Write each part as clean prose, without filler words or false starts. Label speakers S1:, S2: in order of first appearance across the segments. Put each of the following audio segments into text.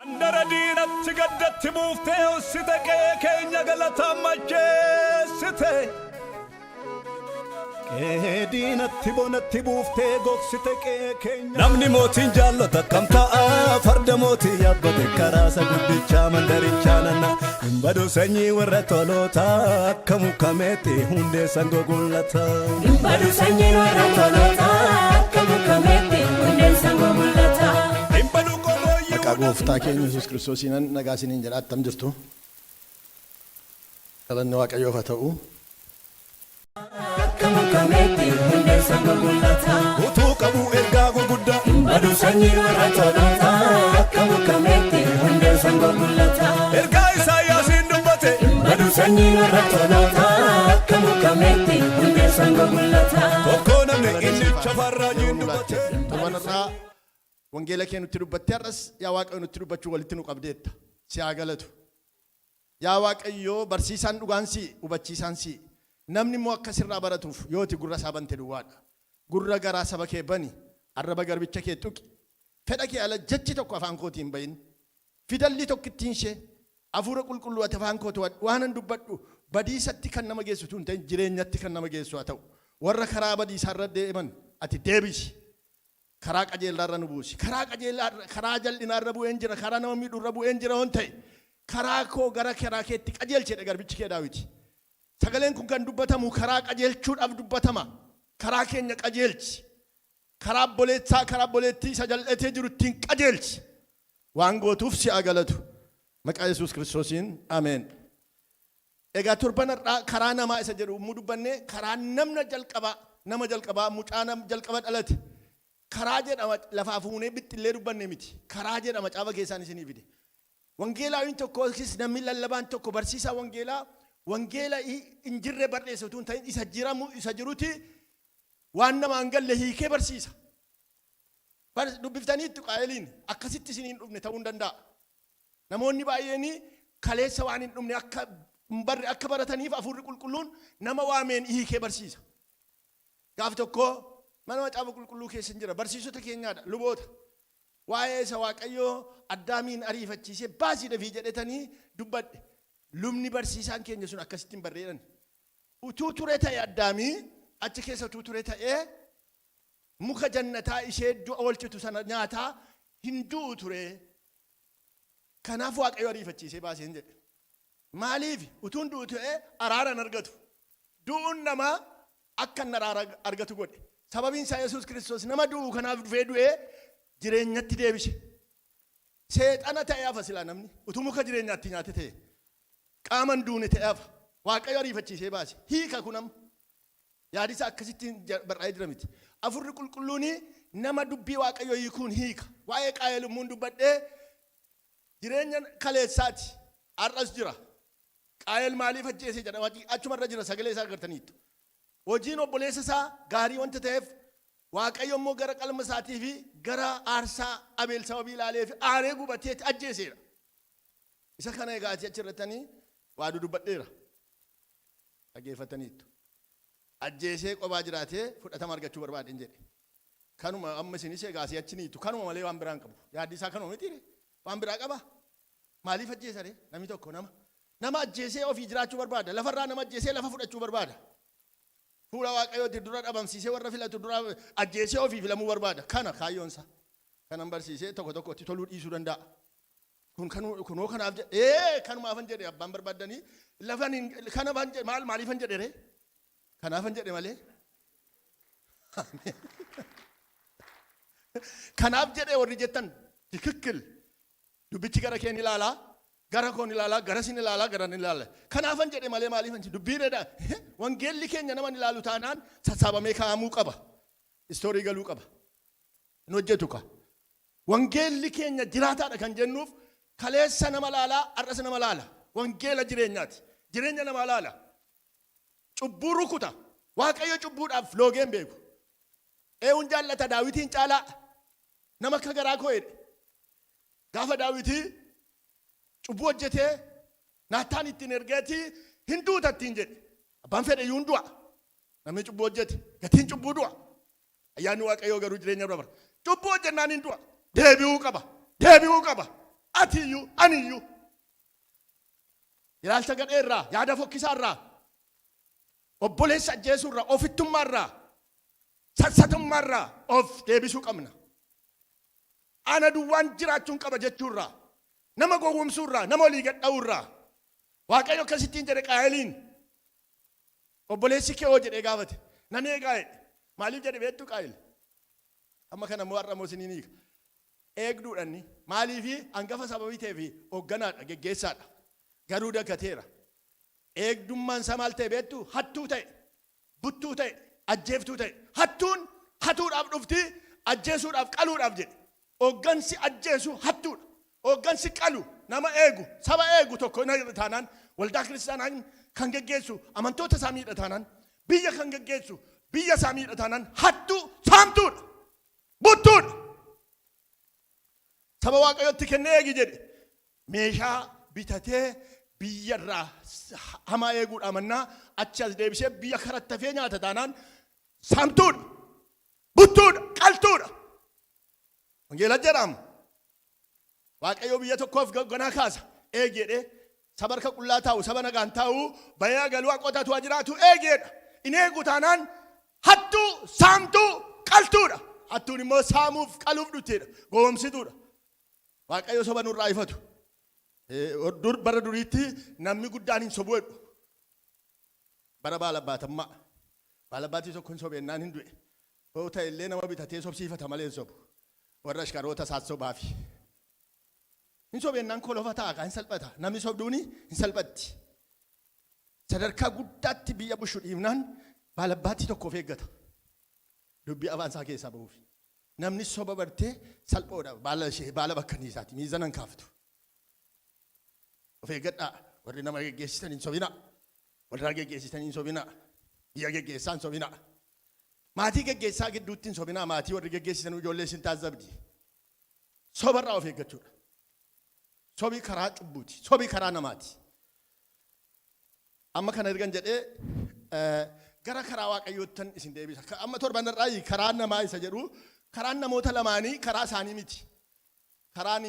S1: Andaradinatti gaddatti buuftee ussite qe'ee keenya galataan macheessite. Qe'ee diinatti bonatti buuftee gogsite qe'ee keenya. Namni mootiin jaallata kam ta'a farda mootii yaabbate karaasa guddichaa mandarichaa nanna. Hin badu sanyii warra toloota akka mukameetti hundeessan gogullata.
S2: Hin badu sanyii warra toloota akka mukameetti hundeessan gogullata.
S3: Gooftaa keenya Yesuus Kiristoosiin nagaa isiniin jedha attam jirtu. Galanni Waaqayyoof haa ta'u.
S2: Akka mukameetti hundeessan gogullata.
S1: Utuu qabuu ergaa gurguddaa.
S2: Hin badu sanyii warra toloota akka mukameetti hundeessan gogullata.
S1: Ergaa Isaayyaasiin dubbate.
S2: Hin badu sanyii warra toloota akka mukameetti hundeessan gogullata.
S1: Tokkoo namni inni chafarraajiin dubbate.
S3: Torbanarraa wangeela kee nutti dubbattee har'as yaa Waaqayyo nutti dubbachuu walitti nu qabdeetta. Si haa galatu. Yaa Waaqayyo barsiisaan dhugaan si hubachiisaan si. Namni immoo akka sirraa baratuuf yooti gurra isaa bante duwwaadha. Gurra garaa saba kee bani. Arraba garbicha kee tuqi. Fedha kee ala jechi tokko afaan kootiin bahin. Fidalli tokko ittiin ishee. Hafuura qulqulluu ati afaan kootu waanan dubbadhu badiisatti kan nama geessu hin ta'in jireenyatti kan nama geessu haa ta'u. Warra karaa badiisaa irra deeman ati deebisi. Karaa qajeelaa irra nu buusi. Karaa qajeelaa karaa jal'inaa irra bu'een jira. Karaa nama miidhuu irra bu'een jira hon ta'e. Karaa koo gara karaa keetti qajeelchedha garbichi kee Daawiti. Sagaleen kun kan dubbatamu karaa qajeelchuudhaaf dubbatama. Karaa keenya qajeelchi. Karaa boleetsaa karaa boleettii isa jal'atee jiru ittiin qajeelchi. Waan gootuuf si haa galatu. Maqaa Yesuus Kiristoosiin ameen. Egaa torbanarraa karaa namaa isa jedhu mu dubbanne karaa nama jalqabaa mucaa nama jalqaba dhalate. Karaa jedhama lafaa fuunee bittillee dubbanne miti. Karaa jedhama caaba keessaan isinii fide. Wangeelaawiin tokko namni lallabaan tokko barsiisaa wangeela hin jirre barreessa utuu hin ta'in isa jiruti waan nama hin galle hiikee barsiisa. Dubbiftaniitti qaa'eliin akkasitti isiniin dhufne ta'uu hin danda'a. Namoonni baay'een kaleessa waan hin dhufne akka hin barre akka barataniif hafuurri qulqulluun nama waameen hiikee barsiisa. Gaaf tokko mana macaafa qulqulluu keessa jira barsiisota keenyaadha luboota. Waa'ee isa Waaqayyoo Addaamiin ariifachiisee baasii dafii jedhetanii dubbadhe. Lubni barsiisaan keenya sun akkasitti hin barreedhan. Utuu ture ta'e Addaamii achi keessa utuu ture ta'e muka jannataa ishee du'a oolchitu sana nyaataa hin du'u ture. Kanaaf Waaqayyo ariifachiisee baasee hin jedhe. Maaliif utuun du'u ta'e araaraan argatu. Du'uun namaa akka inni araara argatu godhe. Sababiin isaa Yesuus Kiristoos nama du'u kanaaf dhufee du'ee jireenyatti deebise. Seexana ta'ee hafa silaa namni utuu muka jireenyaatti nyaate ta'e qaaman duune ta'ee hafa. Waaqayyo ariifachiisee baase. Hiika kunam. Yaadisa akkasitti barraa'ee jira miti. Hafuurri qulqulluun nama dubbii Waaqayyo hiikuun hiika. Waa'ee qaayelummuun dubbadhee jireenya kaleessaati. Har'as jira. Qaayel maaliif ajjeese jedhama achumarra jira sagalee isaa agartaniittu. Hojiin obboleessa isaa gaarii wanta ta'eef Waaqayyo immoo gara qalma isaatii fi gara aarsaa Abeel sababii ilaalee fi aaree gubateetti ajjeeseera. Isa kana egaa achirratanii waa dubbadheera. Dhageeffataniittu. Ajjeesee qophaa jiraatee fudhatama argachuu barbaadeen jedhe. Kanuma amma isinis egaa asii achiniittu kanuma malee waan biraan qabu. Yaaddi isaa kanuma miti waan biraa qaba. Maaliif ajjeesare namni tokko nama ajjeesee ofii jiraachuu barbaada. Lafarraa nama ajjeesee lafa fudhachuu barbaada. Fuula Waaqayyooti dura dhabamsiisee warra filatu dura ajjeesee ofii filamuu barbaada. Kana kaayyoonsa. Kanan barsiisee tokkotti toluu dhiisuu danda'a. Kunoo kanaaf jedhe kanumaafan jedhe abbaan barbaadanii lafan kanaafan jedhe maaliifan jedhe ree? Kanaafan jedhe malee. Kanaaf jedhe warri jettan tikikkil dubbichi gara keen ilaalaa. Gara koon ilaalaa, gara sin ilaalaa, gara ni ilaalaa. Kanaafan jedhe malee maaliifan jedhe dubbiidha. Wangeelli keenya nama ilaalu taanaan sassaabamee kaa'amuu qaba. Istoorii galuu qaba. Hin hojjetu ka. Wangeelli keenya jiraataadha kan jennuuf kaleessa nama laalaa, har'as nama laala. Wangeela jireenyaati. Jireenya nama laala. Cubbuu rukuta. Waaqayyo cubbuudhaaf loogeen beeku. Eewun jaallata Daawitiin caalaa nama akka garaa koo jedhe. Gaafa Daawitii cubbuu hojjetee Naataan ittiin ergeetii hin duutattiin jedhe. Abbaan fedhe iyyuu hin du'a. Namni cubbuu hojjete gatiin cubbuu du'a. Ayyaanni Waaqayyoo garuu jireenya bara. Cubbuu hojjennaan hin du'a. Deebi'uu qaba. atiyyuu aniyyuu ilaalcha gadheerraa yaada fokkisaarraa obboleessa ajjeesuurraa ofittummaarraa sassatummaarraa of deebisuu qabna. Ana duwwaan jiraachuun qaba jechuurraa nama gowwomsuurraa nama olii gadha'uurraa Waaqayyo akkasittiin jedhe Qaayeliin obboleessi kee hoo jedhee gaafate nan eegaa jedhe maaliif jedhe beektu Qaayel amma kana immoo har'a moosiniin hiika eegduudhanni maaliifi hangafa sababii ta'ee fi hoogganaadha geggeessaadha garuu dagateera eegdummaan isaa maal ta'e beektu hattuu ta'e buttuu ta'e ajjeeftuu ta'e hattuun hatuudhaaf dhufti ajjeesuudhaaf qaluudhaaf jedhe hooggansi ajjeesu hattuudha hooggansi qalu nama eegu saba eegu tokko taanaan waldaa kiristaanaa kan geggeessu amantoota isaa miidha taanaan biyya kan geggeessu biyya isaa miidha taanaan hattuu saamtuudha buttuudha saba Waaqayyotti kennee eegi jedhe meeshaa bitatee biyyarraa hamaa eeguudha mannaa achi as deebisee biyya karattafee nyaata taanaan saamtuudha buttuudha qaltuudha wangeela jedhama Waaqayyo biyya tokkoof ganaa kaasa eegedhe sabarka qullaa taa'u saba nagaan taa'u bayaa galuu qotatu jiraatu eegedha in eegu taanaan hattuu saamtuu qaltuudha hattuun immoo saamuuf qaluuf dhutteedha gowwomsituudha Waaqayyo soba nurraa ifatu bara duriitti namni guddaan hin sobu jedhu bara baalabbaatammaa baalabbaatii tokko hin sobeennaan hin du'e yoo ta'e illee nama bitatee sobsiifata malee hin sobu warra ashkaroota isaat sobaafi hin sobeennaan kolofa ta'a kan hin salphata namni sobduuni hin salphatti sadarkaa guddaatti biyya bushu dhiibnaan baalabbaatii tokko of eeggata dubbii afaan isaa keessaa ba'uuf namni soba bartee salphoodha baala bakkaniisaati miizanan kaaftu of eeggadhaa warri nama geggeessitan hin sobina warra geggeessitan hin sobina biyya geggeessaa hin sobina maatii geggeessaa gidduutti hin sobina maatii warri geggeessitan ijoollee isin taasisabdi sobarraa of eeggachuudha sobii karaa cubbuuti sobii karaa namaati amma kana ergan jedhee gara karaa Waaqayyoottan isin deebisa amma torbanarraa karaa namaa isa jedhu karaan namoota lamaanii karaa isaanii miti karaan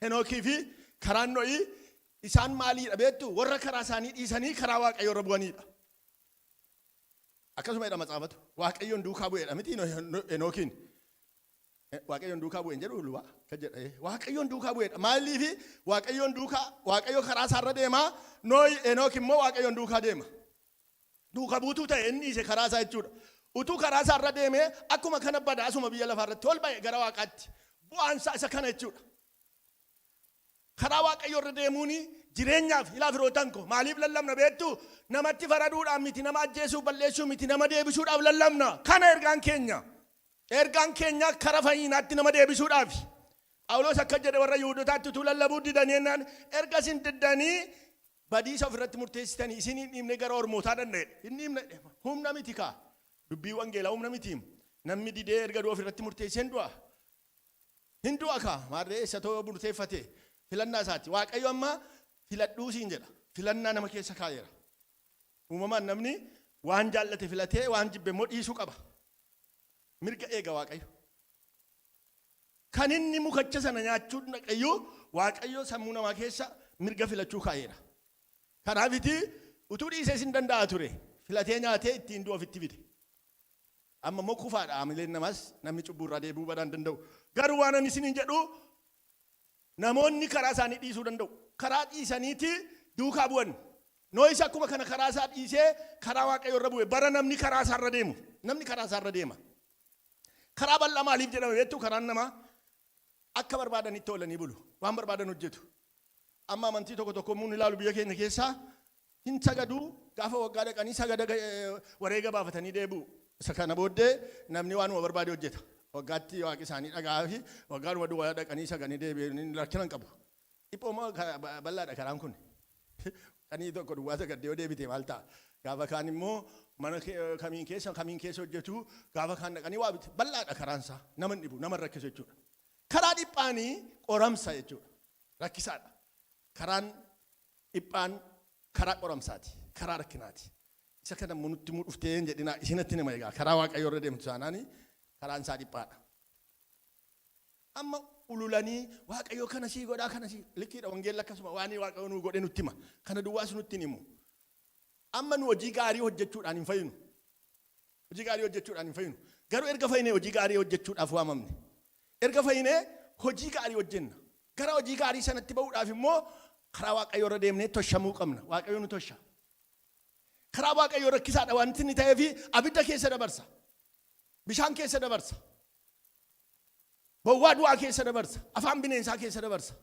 S3: Henookii fi karaan Nohii isaan maaliidha beektu warra karaa isaanii dhiisanii karaa Waaqayyoo irra bu'aniidha akkasuma jedha matsaafatu Waaqayyoon duukaa bu'eedha miti Henookiin Waaqayyoon duukaa bu'een jedhu luba kan jedha Waaqayyoon duukaa bu'eedha maaliif Waaqayyoon duukaa Waaqayyo karaa isaarra deemaa Nohii Henook immoo Waaqayyoon duukaa deema duukaa buutuu ta'e inni isa karaa isaa jechuudha utuu karaa isaarra deemee akkuma kana badaasuma biyya lafaarratti ol ba'e gara Waaqaatti bu'aan isaa isa kana jechuudha karaa Waaqayyoo irra deemuuni jireenyaaf ilaa firootan ko maaliif lallabna beektu namatti faraduudhaaf miti nama ajjeesuu balleessuu miti nama deebisuudhaaf lallabna kana ergaan keenya kara fayyinaatti nama deebisuudhaaf Phaawulos akka jedhe warra Yihuudootaatti utuu lallabuu didaniennaan erga isin diddanii badiisa ofirratti murteessitanii isin hin dhiibne gara ormootaa danda'e hin dhiibne humna miti kaa dubbii wangeelaa humna miti namni didee erga du'a ofirratti murteesseen du'a hin du'a kaa maarree eessatoo murteeffate filannaa isaati Waaqayyo amma filadhuu siin jedha filannaa nama keessa kaa'eera uumamaan namni waan jaallate filatee waan jibbe immoo dhiisuu qaba mirga eega Waaqayyo kan inni mukacha sana nyaachuun dhaqayyuu Waaqayyo sammuu namaa keessa mirga filachuu kaa'eera kanaafiti utuu dhiisee sin danda'a ture filatee nyaatee ittiin du'a ofitti fide amma immoo kufaadha amileen namaas namni cubburraa deebi'uu badaan danda'u garuu waan ani isiniin jedhu namoonni karaa isaanii dhiisuu danda'u karaa dhiisaniiti duukaa bu'an Nohis akkuma kana karaa isaa dhiisee karaa Waaqayyoo irra bu'e bara namni karaa isaarra deema karaa bal'aa maaliif jedhama beektu karaan namaa akka barbaadanitti oolanii bulu waan barbaadan hojjetu amma amantii tokko muun ilaalu biyya keenya keessaa hin sagaduu gaafa waggaa dhaqanii sagada wareega baafatanii deebi'u isa kana booddee namni waan barbaade hojjeta waggaatti waaqi isaanii dhagaa fi waggaan waduu dhaqanii saganii deebi'anii rakkinan qabu dhiphooma bal'aadha karaan kun kanii tokko duwwaa sagaddee yoo deebite maal ta'a gaafa kaan immoo mana kamiin keessa hojjetu gaafa kaan dhaqanii waa bite bal'aadha karaansaa nama dhibu nama rakkisu jechuudha karaa dhiphaanii qoramsa jechuudha rakkisaadha karaan dhiphaan karaa qoramsaati karaa rakkinaati isa kana nutti dhuftee hin jedhina isinatti nima egaa karaa Waaqayyoo irra deemtu saanaani karaan isaa dhiphaadha amma ululanii waaqayyo kana sii godhaa kana sii liqiidha wangeella akkasuma waan waaqayyo nu godhe nutti hima kana duwwaas nutti himu amma nu hojii gaarii hojjechuudhaan hin fayyinu hojii gaarii hojjechuudhaan hin fayyinu garuu erga fayyinee hojii gaarii hojjechuudhaaf waamamne erga fayyinee hojii gaarii hojjenna gara hojii gaarii sanatti ba'uudhaaf immoo karaa waaqayyo irra deemnee toshamuu qabna waaqayyo nu tosha karaa waaqayyo rakkisaadha wanti inni ta'eef abidda keessa dabarsa bishaan keessa dabarsa bowwaa du'aa keessa dabarsa afaan bineensaa keessa dabarsa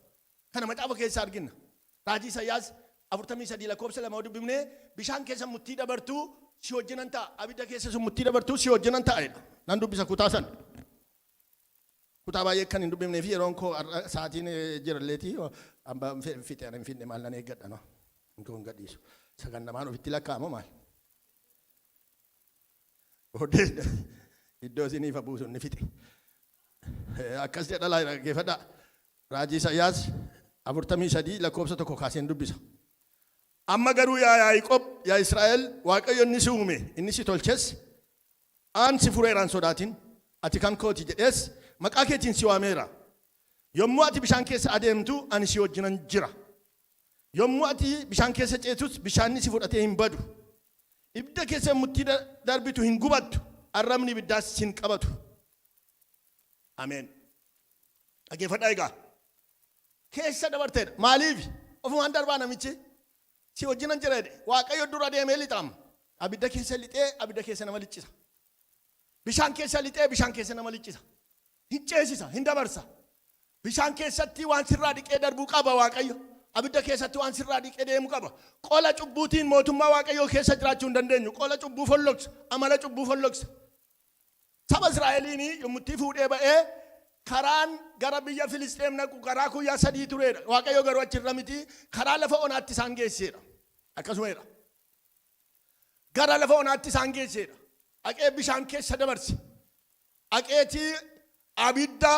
S3: kana macaafa keessa argina raajii Isaayyaas 43 lakkoofsa 2 dubbifnee bishaan keessa muttii dabartuu si wajjinan ta'a abidda keessa sun muttii dabartuu si wajjinan ta'edha nan dubbisa kutaa san kutaa baay'ee kan hin dubbifnee fi yeroon koo sa'aatiin jiralleetii amba fixeen hin finne maal nan eeggadha no kun gadhiisu sagannamaan ofitti lakkaa'ama maal odee iddoo isiniif abuusu ni fixe akkas jedha laayifadha raajii Isaayyaas 43 lakkoofsa 1 kaaseen dubbisa amma garuu yaa Yaaqoob yaa Israa'el waaqayyo inni si uume inni si tolches aan si fureeraan sodaatin ati kan kooti jedhees maqaa keetiin si waameera yommuu ati bishaan keessa adeemtu ani si wajjinan jira yommuu ati bishaan keessa ceetus bishaanni si fudhatee hin badu ibidda keessa muttii darbitu hin gubattu arrabni ibiddaas sin qabatu ameen dhageeffadhaa egaa keessa dabarteedha maaliif ofumaan darbaa namichi si wajjinan jira jedhe waaqayyo dura deemee lixaama abidda keessa lixee abidda keessa nama liccisa bishaan keessa lixee bishaan keessa nama liccisa hin ceesisa hin dabarsa bishaan keessatti waan sirraa dhiqee darbuu qaba waaqayyo abidda keessatti waan sirraa dhiqee deemuu qaba qola cubbuutiin mootummaa waaqayyoo keessa jiraachuu hin dandeenyu qola cubbuu folloksa amala cubbuu folloksa saba Israa'eliin yommutti fuudhee ba'ee karaan gara biyya Filisxeem naqu karaa guyyaa 3 tureedha waaqayyo garuu achirra miti karaa lafa onaatti isaan geesseedha akkasumeedha gara lafa onaatti isaan geesseedha aqee bishaan keessa dabarse aqeetii abidda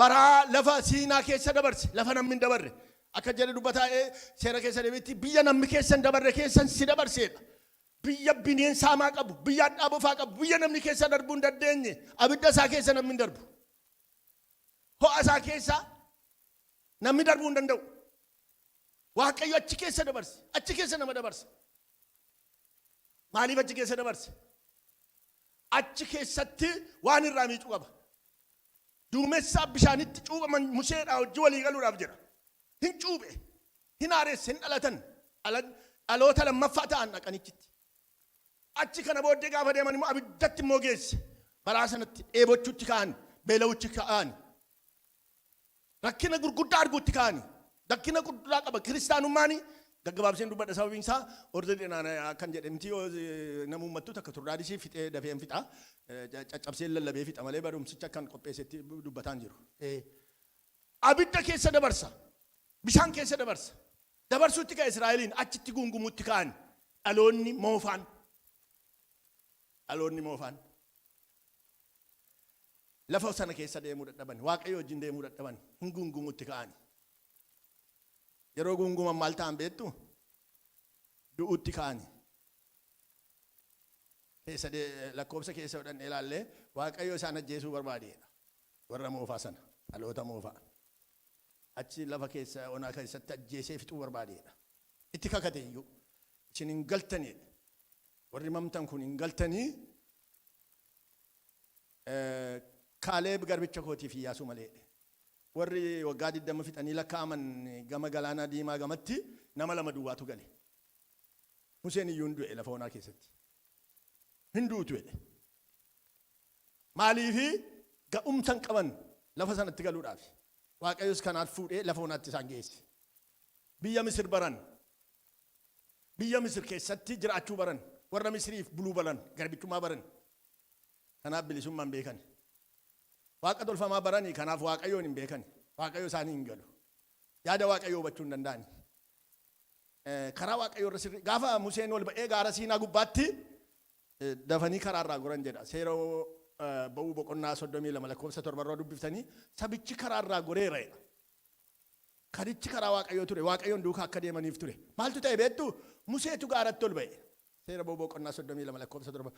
S3: baraa lafa Siinaa keessa dabarse lafa namni hin dabarre akka jedhe dubbataa'ee seera keessa deebiitti biyya namni keessa hin dabarre keessan si dabarseedha biyya bineensaa maa qabu biyya dhaabofaa qabu biyya namni keessa darbuu hin dandeenye abidda isaa keessa namni hin darbu ho'a isaa keessa namni darbuu hin danda'u waaqayyo achi keessa dabarse achi keessa nama dabarse maaliif achi keessa dabarse achi keessatti waan irraa miicuu qaba duumessaa bishaanitti cuubaman Museedhaa hojii walii galuudhaaf jedha hin cuube hin aareesse hin dhalatan dhaloota lammaffaa ta'an dhaqanichitti achi kana booddee gaafa deeman immoo abiddatti immoo geesse baraa sanatti dheebochuutti ka'an beela'uutti ka'an rakkina gurguddaa arguutti ka'an rakkina gurguddaa qaba kiristaanummaani gaggabaabseen dubbadha sababiin isaa ordee kan jedhamti namummattu takka turdaadisii fixee dafeen fixa caccabseen lallabee fixa malee barumsicha kan qopheessetti dubbataan jiru abidda keessa dabarsa bishaan keessa dabarsa dabarsuutti ka'e Israa'eliin achitti gungumuutti ka'an dhaloonni moofaan lafa sana keessa deemuu dadhaban waaqayyo wajjin deemuu dadhaban hin gungumuutti ka'an yeroo gunguman maal ta'an beektu du'uutti ka'an keessa lakkoofsa keessa hodhan ilaallee waaqayyo isaan ajjeesuu barbaadeedha warra moofaa sana dhaloota moofaa achi lafa keessa onaa keessatti ajjeesee fixuu barbaadeedha itti kakate iyyuu isin hin galtaniidha warri mamtan kun hin galtanii Kaaleeb garbicha kootiif Iyyaasuu malee warri waggaa 20 fixanii lakkaa'aman gama galaanaa diimaa gamatti nama 2 duwwaatu gale Museen iyyuu hin du'e lafa onaa keessatti hin duutu jedhe maaliif ga'umsan qaban lafa sanatti galuudhaaf waaqayyos kanaaf fuudhee lafa onaatti isaan geesse biyya Misir baran biyya Misir keessatti jiraachuu baran warra Misiriif buluu baran garbichummaa baran kanaaf bilisummaan beekan waaqa tolfamaa baranii kanaaf waaqayyoon hin beekan waaqayyo isaanii hin galu yaada waaqayyoo hubachuu hin danda'ani karaa waaqayyoo irra sirrii gaafa Museen ol ba'ee gaara Siinaa gubbaatti dafanii karaarraa goran jedha seera ba'uu boqonnaa 32 lakkoofsa 7 irraa dubbiftanii sabichi karaarraa goreera karichi karaa waaqayyoo ture waaqayyoon duukaa akka deemaniif ture maaltu ta'e beektu Museetu gaaratti ol ba'e seera ba'uu boqonnaa 32 lakkoofsa 7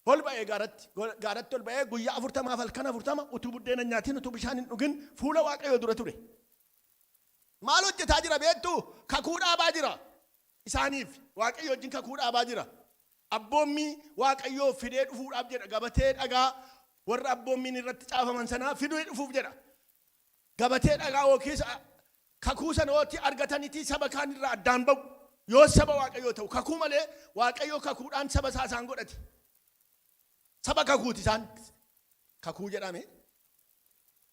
S3: ol ba'ee gaaratti ol ba'ee guyyaa 40 halkan 40 utuu buddeena nyaatiin utuu bishaan hin dhugin fuula Waaqayyoo dura ture. Maal hojjetaa jira beektuu? Kakuu dhaabaa jira. Isaaniif Waaqayyo wajjin kakuu dhaabaa jira. Abboommi Waaqayyoo fidee dhufuudhaaf jedha. Gabatee dhagaa warra abboommiin irratti caafaman sanaa fidee dhufuuf jedha. Gabatee dhagaa yookiis kakuu sanooti argataniiti saba kaan irraa addaan ba'u. Yoo saba Waaqayyoo ta'u kakuu malee Waaqayyoo kakuudhaan saba isaa isaan godhate. Saba kakuuti isaan kakuu jedhame.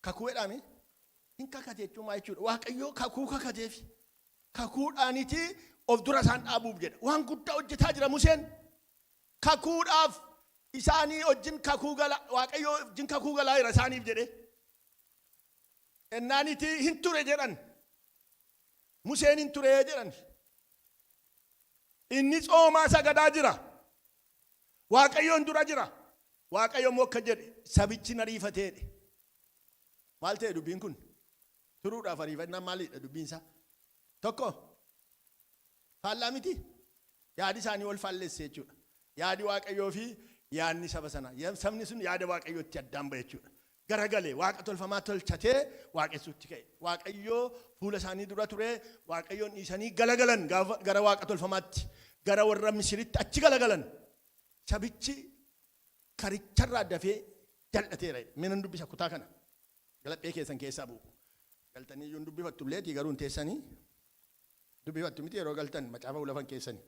S3: Kakuu jedhame. Hin kakate jechuun maal jechuudha? Waaqayyoo kakuu kakateef kakuudhaaniiti of dura isaan dhaabuuf jedha. Waan guddaa hojjetaa jira Museen. Kakuudhaaf isaanii wajjin kakuu gala Waaqayyoo wajjin kakuu galaa jira isaaniif jedhe. Ennaaniiti hin ture jedhan. Museen hin ture jedhan. Inni tsoomaa sagadaa jira. Waaqayyoon dura jira. Waaqayyo immoo akka jedhe sabichi nariifateedhe. Maal ta'e dubbiin kun? Turuudhaaf ariifannaan maalidha dubbiin isaa? Tokko faallaa miti. Yaadi isaanii wal faalleesse jechuudha. Yaadi Waaqayyoo fi yaadni saba sana. Sabni sun yaada Waaqayyootti addaan ba'e jechuudha. Garagalee waaqa tolfamaa tolchatee waaqessuutti ka'e. Waaqayyoo fuula isaanii dura ture. Waaqayyoon dhiisanii galagalan gara waaqa tolfamaatti. Gara warra Misiritti achi galagalan. Sabichi karicharraa dafee jal'ateera. Minan dubbisa kutaa kana. Galaphee keessan keessaa bu'u. Galtanii iyyuu dubbifattu illeetii garuu hin teessanii. Dubbifattu miti yeroo galtan macaafa ulafan keessanii.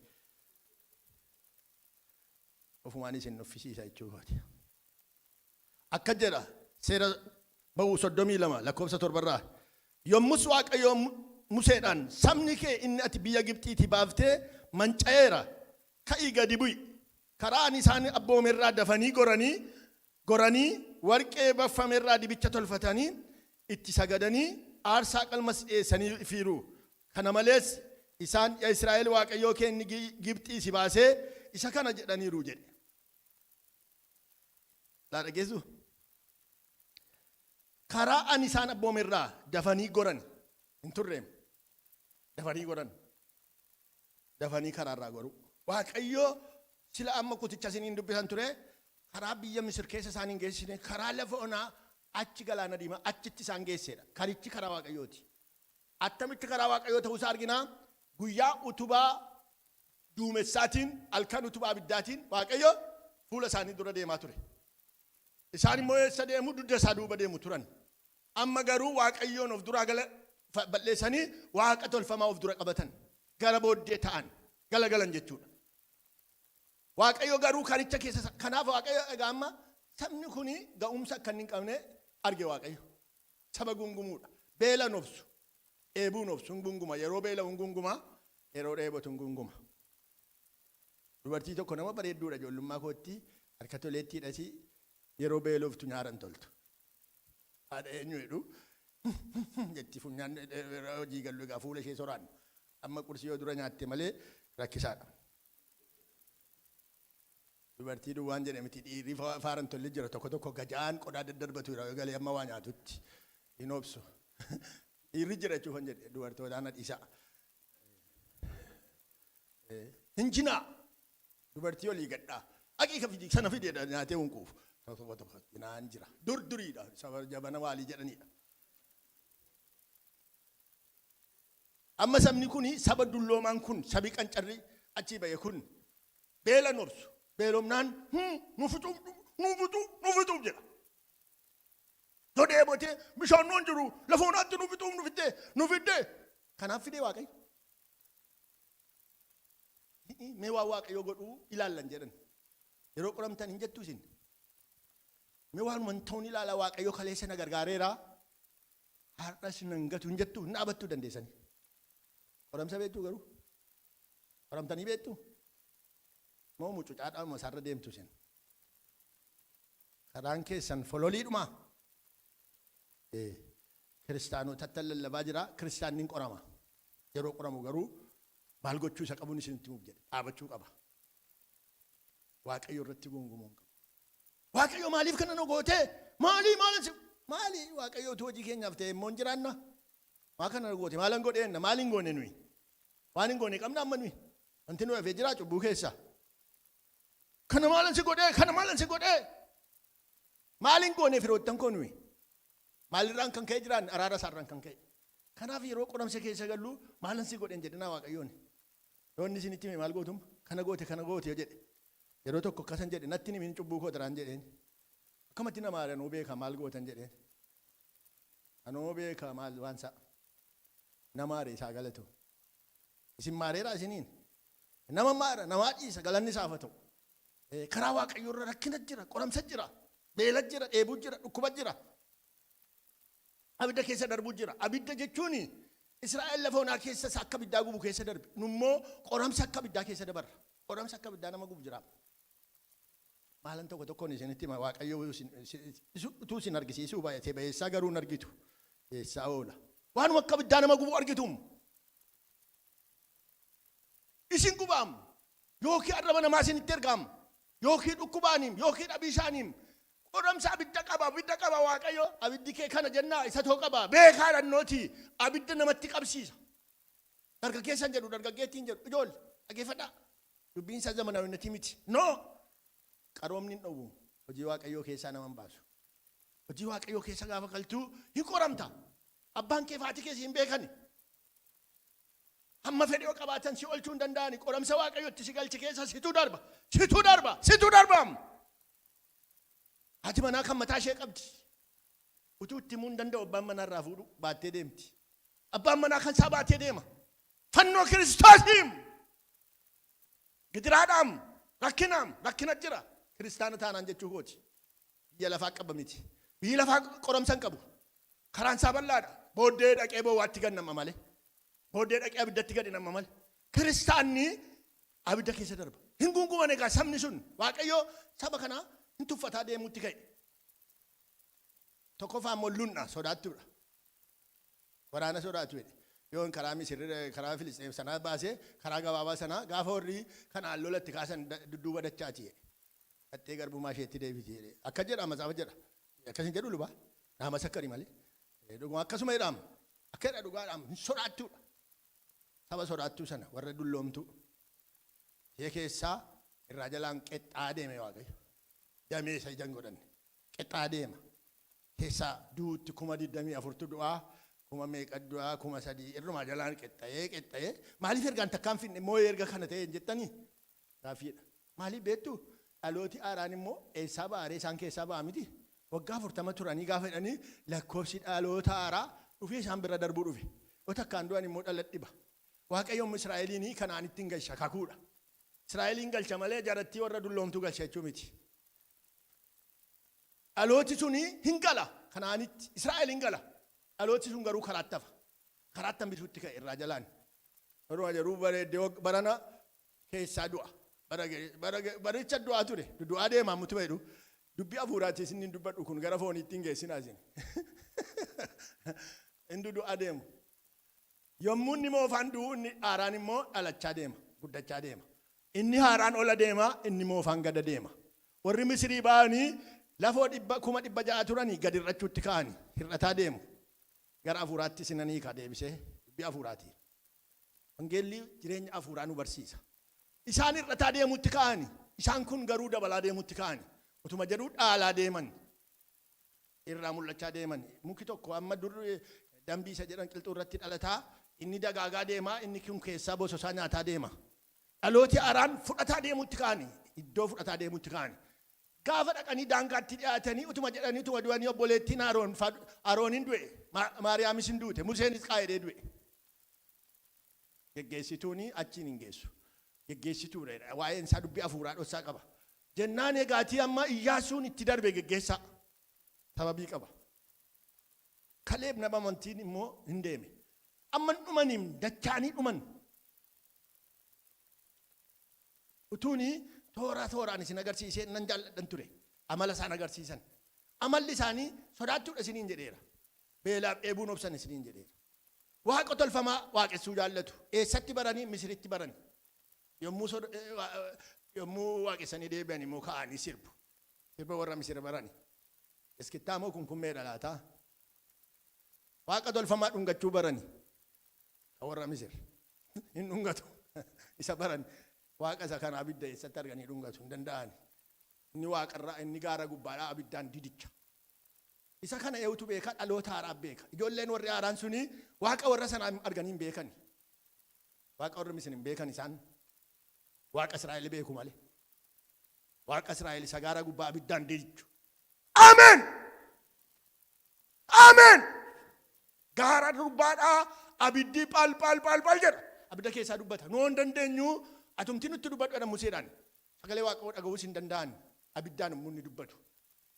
S3: Ofumaanis hin uffisiisa jechuudha. Akka jedha seera ba'uu 32 lakkoofsa 7 yommus Waaqayyo Museedhaan sabni kee inni ati biyya Gibxiitii baaftee manca'eera ka'ii gadi bu'i. Karaan isaan abboomerraa dafanii goranii warqee baffamerraa dibicha tolfatanii itti sagadanii aarsaa qalmas dhiyeessanii fiiru. Kana malees isaan Israa'el Waaqayyoo kee inni Gibxii si baasee isa kana jedhaniiru jedhe. Laa dhageessu. Karaa an isaan abboomerraa dafanii goran hin turreem. Dafanii goran. Dafanii karaarraa goru. Waaqayyoo sila amma kuticha isiniin dubbisan ture karaa biyya Misir keessa isaan hin geessine karaa lafa onaa achi galaana diimaa achitti isaan geessedha. Karichi karaa Waaqayyooti. Attamitti karaa Waaqayyoo ta'uu isaa arginaa guyyaa utubaa duumessaatiin halkan utubaa abiddaatiin Waaqayyo fuula isaanii dura deemaa ture. Isaan immoo eessa deemu dugda isaa duuba deemu turan. Amma garuu Waaqayyoon of duraa balleessanii waaqa tolfamaa of dura qabatan. Gara booddee ta'an galagalan jechuudha. Waaqayyo garuu karicha keessa kanaaf Waaqayyo egaa amma sabni kuni ga'umsa akka hin qabne arge Waaqayyo. Saba gungumuudha. Beela nobsu. Eebuu nobsu gunguma. Yeroo beela gunguma. Yeroo dheebotu gunguma. Dubartii tokko nama bareedduudha ijoollummaa kootti harka toleettiidhasi yeroo beeloftu nyaaran toltu. Haadha eenyu jedhu jetti funyaan hojii gallu egaa fuula ishee soraan. Amma qursii yoo dura nyaatte malee rakkisaadha. Dubartii duwwaan jedhe miti dhiirri faaran tolli jira tokko gajaan qodaa daddarbatu jira galee amma waa nyaatutti hin obsu. Dhiirri jira jechuuf kan jedhe dubartootaan dhiisaa. Hinjinaa dubartii olii gadhaa. Haqiiqa fidii sana fideedha nyaatee hunquuf. Tokko naan jira. Duriidha saba jabana waalii jedhanidha. Amma sabni kuni saba dulloomaan kun sabi qancarri achi ba'e kun beela nobsu. Beelomnaan nu fixuuf jedha. Yoo dheebote bishaan nuun jiru lafoonaatti nu fiddee kanaaf fidee Waaqayyo. Mee waan Waaqayyo godhuu ilaallan jedhan. Yeroo qoramtan hin jettu isin. Mee waan wantoonni ilaala Waaqayyo kaleessa na gargaareera. Har'as nan gatu hin jettu hin dhaabattuu dandeessanii. Qoramsa beektuu garuu. Qoramtanii beektuu. Moo mucucaadhaan isaarra deemtu isin. Karaan keessan fololiidhuma. Kiristaanotatti lallabaa jira. Kiristaanni qorama. Yeroo qoramu garuu maal gochuu isa qabuun isinitti muuf jedhe. Dhaabachuu qaba. Waaqayyo irratti gungumuun qaba. Waaqayyo maaliif kana nu goote? Maali Waaqayyootu hojii keenyaaf ta'e immoo hin jiraanna. Maa kana nu goote? Maal hin godheenna? Maal hin goone nuyi? Waan hin goone qabna amma nuyi. Wanti nu hafee jira cubbuu keessa. kana maalan si godhee kana maalan si godhee maalin goone firoottan koonui maalirraan kan ka'e jiraan araara isaarraan kan ka'e kanaaf yeroo qoramsa keessa gallu maalan si godhen jedhinaa Waaqayyoon yoonni isinitti hime maal gootum kana goote jedhe yeroo tokko akkasan jedhe natti himin cubbuu koo daraan jedheen akkamatti nama aaranuu beeka maal gootan jedheen anoo beeka maal waansa nama aare isaa galatu isin maareera isiniin nama maara namaa dhiisa galanni isaaf haa ta'u karaa Waaqayyoo irra rakkina jira qoramsa jira beela jira dheebuu jira dhukkuba jira abidda keessa darbu jira abidda jechuun Israa'el lafa onaa keessa akka abiddaa gubu keessa darbe nummoo qoramsa akka abiddaa keessa dabarra qoramsa akka abiddaa nama gubu jira maalan tokkoon isinitti hima Waaqayyoo utuu isin argisiisuu baay'atee bayeessaa garuu hin argitu eessaa oola waanuma akka abiddaa nama gubu argitum isin gubaam yookiin arraba namaa isinitti ergaam yookiin dhukkubaaniim yookiin dhabiishaaniim qoramsa abidda qaba Waaqayyo abiddi kee kana jennaa isa too qaba beekaa dhannooti abidda namatti qabsiisa dargaggeessan jedhu dargaggeettiin jedhu ijoollee dhageeffadhaa dubbiin isaa zamanaawinnatii miti no qaroomni hin dhowwu hojii Waaqayyoo keessaa nama hin baasu hojii Waaqayyoo keessa gaafa galtuu hin qoramta abbaan kee faatii keessi hin beekani hamma fedhii qabaatan si olchuu hin danda'ani qoramsa Waaqayyootti si galchi keessa situ darba Hati manaa kan mataa ishee qabdi. Utuu itti himuun danda'u abbaan manaa irraa fuudhu baattee deemti. Abbaan manaa kan isaa baattee deema. Fannoo Kiristoosiin. Gidiraadhaam rakkina jira. Kiristaana taanaan jechuu kooti. Biyya lafaa qaba miti. Biyyi lafaa qoramsa hin qabu. Karaan isaa bal'aadha. Booddee dhaqee boowaatti gad nama malee. Booddee dhaqee abiddatti gadi nama malee. Kiristaanni abidda keessa darba. Hin gunguman egaa sabni sun Waaqayyoo saba kanaa hin tuffataa deemuutti ka'e. Tokkoffaa immoo lunna sodaattuudha. Waraana sodaatu jedhe. Yoon karaa Misir karaa Filisxeem sanaa baasee karaa gabaabaa sanaa gaafa warri kanaan lolatti kaasan dudduuba dachaati jedhe. Qaxxee garbummaa isheetti deebiti jedhe. Akka jedha Matsaafa jedha. Akkasin jedhu luba. Nama sakkari malee. Dhuguma akkasuma jedhama. Akka jedha dhugaadhaam hin sodaattuudha. Saba sodaattuu sana warra dulloomtuu. Ishee keessaa irraa jalaan qexxaa deeme Waaqayyo. Damee isa ijaan godhanne. Qexxaa deema. Keessaa duutti 24,000 du'aa. 300 irrumaa jalaan qexxa'ee maaliif ergaan takkaan finne moo erga kana ta'e jettanii gaafiidha. Maaliif beektu dhalooti aaraan immoo eessaa baaree isaan keessaa ba'a miti. Waggaa 40 turanii gaafa jedhanii lakkoofsi dhaloota aaraa dhufee isaan bira darbuu dhufe. Yoo takkaan du'an immoo dhaladhiba. Waaqayyoon Israa'eliin kanaan ittiin galcha kakuudha. Israa'eliin galcha malee jarattii warra dulloomtuu galcha jechuu miti. Dhalooti suni hin gala kanaanitti Israa'eliin gala. Dhalooti sun garuu karaatti hafa. Karaatti hambisuutti ka'e irraa jalaan. Yeroo jaruu bareeddee barana keessaa du'a. Baricha du'aa ture. Du'aa deemaa mutu jedhu. Dubbii hafuuraati isin hin dubbadhu kun gara fooniitti hin geessinaa isin. Inni du'aa deemu. Yommuu inni moofaan du'u inni haaraan immoo dhalachaa deema. Guddachaa deema. Inni haaraan ola deema inni moofaan gada deema. Warri Misirii ba'anii lafoo 600 turanii gadi irrachuutti ka'anii hir'ataa deemu. Gara hafuuraatti sinanii ka deebisee dubbii hafuuraati. Wangeelli jireenya hafuuraa nu barsiisa. Isaan hir'ataa deemuutti ka'anii isaan kun garuu dabalaa deemuutti ka'anii utuma jedhuu dhaalaa deeman irraa mul'achaa deeman muki tokko amma dur dambii isa jedhan qilxuu irratti dhalataa inni dagaagaa deemaa inni kun keessaa bososaa nyaataa deema. Dhalooti haaraan fudhataa deemuutti ka'anii iddoo fudhataa deemuutti ka'anii. Gaafa dhaqanii daangaatti dhiyaatanii utuma jedhanii utuma du'anii obboleettiin Aroonin du'e Maariyaamis hin duute Museenis qaa'edee du'e. Geggeessituuni achiin hin geessu. Geggeessituudha waa'een isaa dubbii hafuuraa dhossaa qaba. Jennaan eegaatii amma Iyyaasuun itti darbe geggeessaa sababii qaba. Kaleeb nama amantiin immoo hin deeme. Amma dhumaniin dachaanii dhuman. Utuuni tooraan isin agarsiisee nan jaalladhan ture. Amala isaan agarsiisan. Amalli isaanii sodaachuudha isiniin jedheera. Beelaaf dheebuun obsan isiniin jedheera. Waaqa tolfamaa waaqessuu jaallatu. Eessatti baranii Misiritti barani. Yommuu waaqessanii deebi'an immoo ka'anii sirbu. Sirba warra Misir barani. Iskittaa moo kunkummeedha laataa? Waaqa tolfamaa dhungachuu barani. Warra Misir. Hin dhungatu. Isa barani. waaqa isa kana abidda eessatti arganii dhungatu hin danda'ani. Inni waaqarraa inni gaara gubbaadhaa abiddaan didicha. Isa kana eewutu beeka dhaloota haaraa beeka. Ijoolleen warri haaraan suni waaqa warra sanaa arganii hin beekani. Waaqa warra misin hin beekan isaan waaqa Israa'el beeku malee. Waaqa Israa'el isa gaara gubbaa abiddaan didichu. Ameen. Ameen. Gaara gubbaadhaa abiddi pal jedha. Abidda keessaa dubbata. Nuu hin dandeenyu atumti nutti dubbadhu jedhan Museedhaan. Sagalee Waaqayyoo dhaga'uus hin danda'an. Abiddaan immoo ni dubbatu.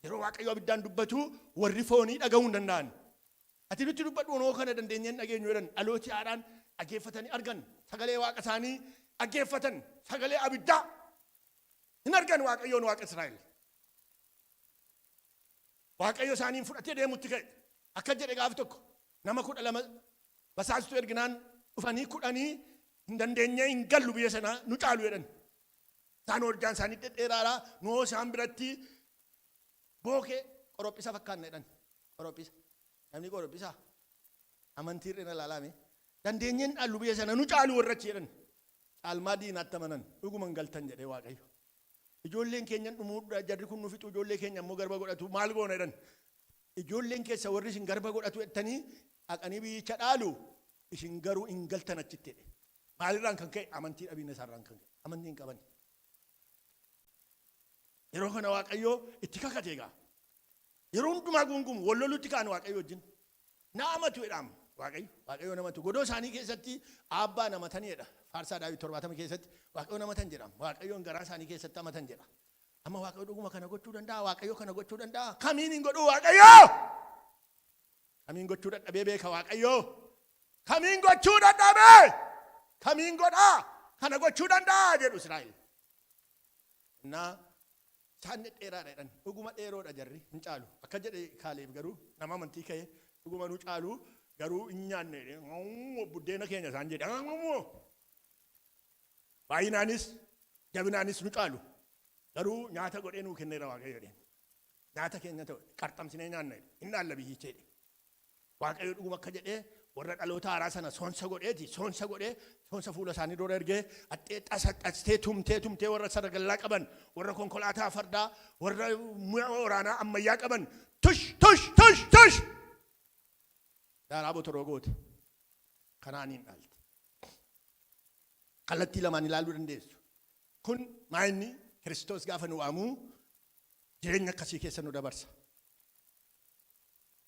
S3: Yeroo Waaqayyoo abiddaan dubbatu warri foonii dhaga'uu hin danda'an. Ati nutti dubbadhu onoo kana dandeenyeen dhageenyu jedhan dhalooti haadhaan dhaggeeffatanii argan. Sagalee waaqa isaanii dhaggeeffatan. Sagalee abiddaa hin argan Waaqayyoon waaqa Israa'el. Waaqayyo isaaniin fudhatee deemutti ka'e. Akka jedhe gaaf tokko nama 12 basaastu erginaan dhufanii 10 hin dandeenye hin gallu biyya sana nu caalu jedhan. Isaan hojjaan isaanii dhedheeraadhaa noo isaan biratti bookee qorophisa fakkaanna jedhan. Qorophisa. Namni qorophisa. Amantii irra ilaalame. Dandeenyeen dhallu biyya sana nu caalu warrachi jedhan. Caalmaa diinaatti amanan dhuguman galtan jedhee Waaqayyo. Ijoolleen keenya dhumuudha jarri kun nufitu ijoollee keenya immoo garba godhatu maal goona jedhan. Ijoolleen keessa warri isin garba godhatu jettanii dhaqanii biyyicha dhaalu isin garuu hin galtan achitti jedhe. Maalirraan kan ka'e amantii dhabiina isaarraan kan ka'e. Amantii hin qaban. Yeroo kana Waaqayyoo itti kakatee gaa. Yeroo hundumaa gungumu wallolutti kaan Waaqayyo wajjin. Naamatu jedhama Waaqayyo. Waaqayyo namatu. Godoo isaanii keessatti abbaa namataniidha. Faarsaa Daawit 70 keessatti Waaqayyo namatan jedhama. Waaqayyoon garaa isaanii keessatti amatan jedha. Amma Waaqayyo dhuguma kana gochuu danda'a. Waaqayyo kana gochuu danda'a. Kamiin hin godhu Waaqayyo? Kamiin gochuu dadhabee beeka Waaqayyo? Kamiin gochuu dadhabee? Kamiin godhaa? Kana gochuu danda'a jedhu Israa'el. Naa isaan dheeraadha jedhan. Dhuguma dheeroodha jarri hin caalu. Akka jedhe Kaaleeb garuu nama amantii ka'e dhuguma nu caalu garuu hin nyaanne buddeena keenya isaan jedhe. Baay'inaanis jabinaanis nu caalu. Garuu nyaata godhee nuu kenneera Waaqayyo jedheen. Nyaata keenya ta'u qarxamsinee nyaanna hin dhaalla biyyicha jedhe. Waaqayyo dhuguma akka jedhee warra dhaloota haaraa sana soonsa fuula isaanii dura ergee axxee xasxastee tumtee warra saragallaa qaban warra konkolaataa fardaa warra mi'a waraanaa ammayyaa qaban tush daaraa botoroo goote kanaaniin dhaalte. Kallattii lamaan ilaaluu dandeessu. Kun maayinni Kiristoos gaafa nu waamuu jireenya akkasii keessa nu dabarsa.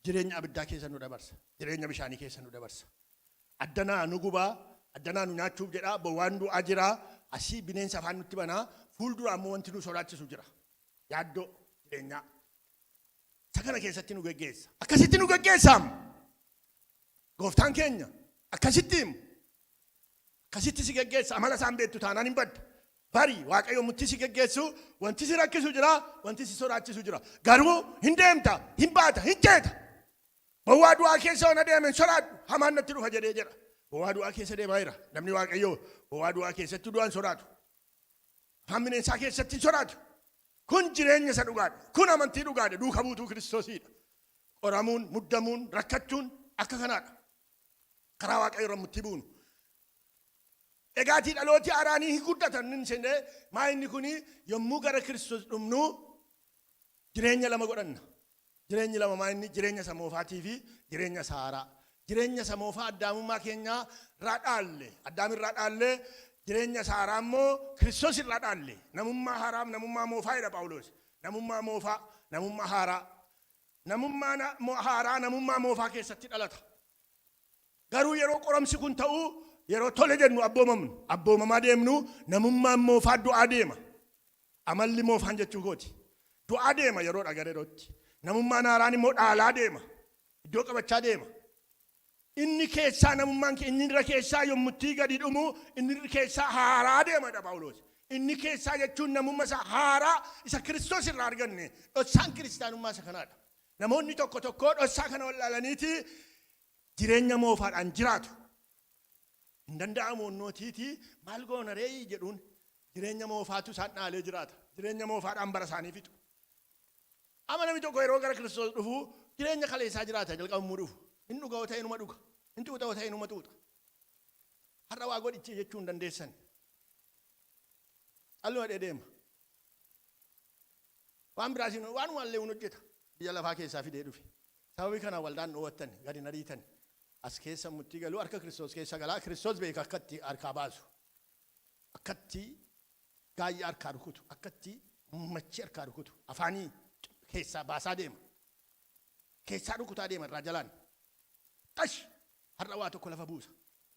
S3: Jireenya abiddaa keessa nu dabarsa. Jireenya bishaanii keessa nu dabarsa. Addanaa nu gubaa, addanaa nu nyaachuuf jedhaa, bowwaan du'aa jiraa, asii bineensa afaan nutti banaa, fuuldura ammoo wanti nu sodaachisu jira. Yaaddoo jireenyaa. Isa kana keessatti nu geggeessa. Akkasitti nu geggeessaam. Gooftaan keenya akkasitti himu. Akkasitti si geggeessa. Amala isaan beektu taanaan hin badda. Bari Waaqayyo mutti si geggeessu wanti si rakkisu jira, wanti si sodaachisu jira. Garuu hin deemta, hin baata, hin ceeta. Bowwaa du'aa keessa ona deemen sodaadhu hamaan natti dhufa jedhee jedha. Bowwaa du'aa keessa deemaa jira. Namni Waaqayyoo bowwaa du'aa keessatti du'aan sodaatu. Afaan bineensaa keessatti sodaatu. Kun jireenya isa dhugaadha. Kun amantii dhugaadha. Duuka buutuu Kiristoosiidha. Qoramuun, muddamuun, rakkachuun akka kanaadha. Karaa Waaqayyo irra mutti buunu. Egaatii dhalooti haaraanii hin guddatan nin sende maa inni kuni yommuu gara Kiristoos dhumnu jireenya lama godhanna. Jireenyi lama maa inni jireenya samoofaatii fi jireenya saaraa. Jireenya samoofaa addaamummaa keenyaa irraa dhaalle. Addaamirraa dhaalle jireenya saaraa immoo Kiristoos irraa dhaalle. Namummaa haaraaf namummaa moofaa jedha Phaawulos. Namummaa moofaa, namummaa haaraa. Namummaa haaraa namummaa moofaa keessatti dhalata. Garuu yeroo qoramsi kun ta'uu yeroo tole jennu abboomamaa deemnu namummaan moofaa du'aa deema. Amalli moofaan jechuu kooti. Du'aa deema yeroo dhagareerootti. Namummaan haaraan immoo dhaalaa deema. Iddoo qabachaa deema. Inni keessaa namummaan inni irra keessaa yommutti gadi dhumu inni irra keessaa haaraa deema dha Phaawulos. Inni keessaa jechuun namummaa isaa haaraa isa Kiristoos irraa arganne dhossaan kiristaanummaa isa kanaadha. Namoonni tokko dhossaa kana wallaalaniiti jireenya moofaadhaan jiraatu. Hin danda'amu onnootiiti maal goona ree jedhuun jireenya moofaatu isaan dhaalee jiraata. Jireenya moofaadhaan bara isaanii fixu. Amma namni tokko yeroo gara Kiristoos dhufu jireenya kaleessaa jiraata jalqabamuu dhufu. Hin dhuga ta'e inuma dhuga. Hin tuuta ta'e inuma tuuta. Har'a waa godhichi jechuu hin dandeessan. Alluma deema. Waan biraasiin waan wallee hojjeta. Biyya lafaa keessaa fidee dhufe. Sababii kana waldaan dhoowwattan gadi nariitan. As keessa murtii galuu harka Kiristoos keessa galaa. Kiristoos beeka akkatti harkaa baasu. Akkatti gaayyaa harkaa rukutu. Akkatti machi harkaa rukutu. Afaanii keessaa baasaa deema. Keessaa rukutaa deema irraa jalaan. Tash har'a waa tokko lafa buusa.